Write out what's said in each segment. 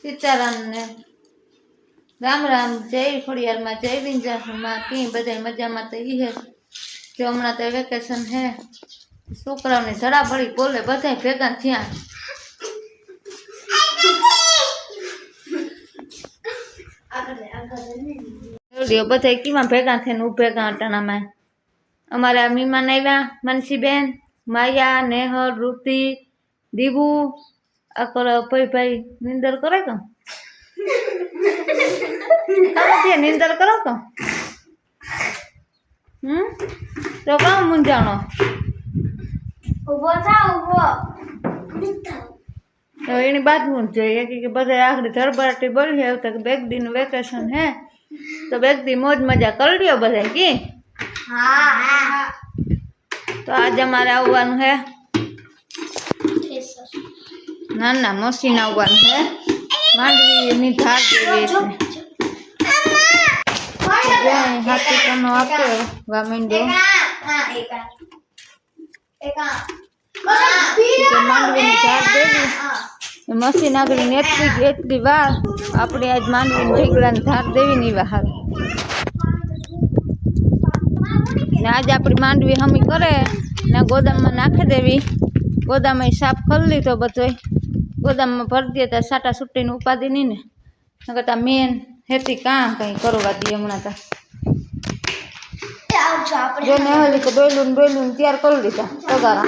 સીતારાम ને राम राम। जय खोड़ियार में जय विंजासर में कई बधाई मजा में तो ये है कि हमणा तो वेकेशन है छोकरा ने धड़ा बड़ी बोले बधाई भेगा थया बधाई कीमा भेगा थे भेगा अटाणा में अमारा मीमान आव्या मनसीबेन माया नेहल रुति दीबू आकर भाई भाई निंदर करे तो निंदर करो तो क्या मुंजाणो तो एनी बात જોઈએ कि बधाई आखरी धड़बड़ाटी बोली है तक बेग दिन वेकेशन है तो बेग दी मौज मजा कर लियो बधाई की। हाँ तो आज हमारे आवવાનું है ना ना मशीन आवવાનું है मांडवी ની ધાર દેવી છે हाथी कनो आपे वामिंडो मांडवी ની ધાર દેવી मशीन આગળ એટલી વાર આપણે આજ માંડવી ભેગલાની ધાર દેવી ની વાર ને આજ આપણી માંડવી હમી કરે ને ગોદામમાં નાખી દેવી ગોદામ સાફ કરી લીધો બધો ગોદામમાં ભરી દે તો સાટા છૂટીને ઉપાદી નહીં ને નકર તા મેન હેતી કાં કંઈ કરવા દઈએ હમણાં તા જો ને ઓલી તો ડોયલું તૈયાર કરી લીધા તગારા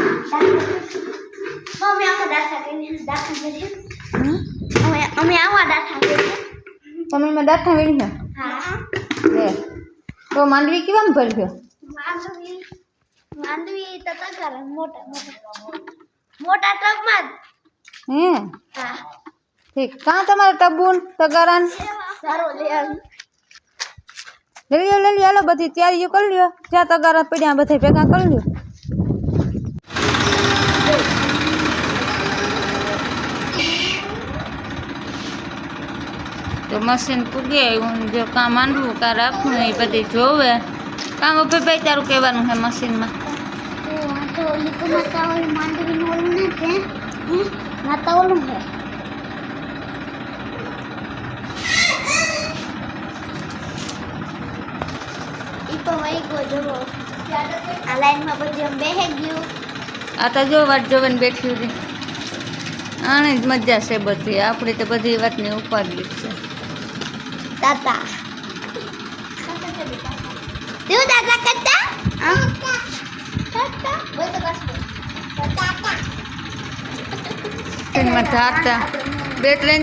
તમે મેં દાઠા વીણી છે તો માંડવી કેવા ભર્યો માંડવી તો તગારા મોટા મોટા ટબમાં હે હા ઠીક કાં તમારે ટબુન તગારાન સારો લે લઈ હાલો બધી તૈયારીઓ કરી લ્યો જ્યાં તગારા પડ્યા બધા ભેગા કરી લ્યો तो मशीन पुगे जो का मांडवू का राखू ए बधी जोवे काम पे भाई तारू कहवानुं है मशीन में तो लिको माता और मांडवी नो ओलू ने के माता ओलू है इको वही को जो आ लाइन में बधी हम बेहे गयो आता जो वाट जोवन बैठी रे आने ज मजा से बधी आपणे तो बधी वात ने उपाड़ी छे दादा तू दादा करता हां दादा बोल तो बस दादा इन में धारता बेट ले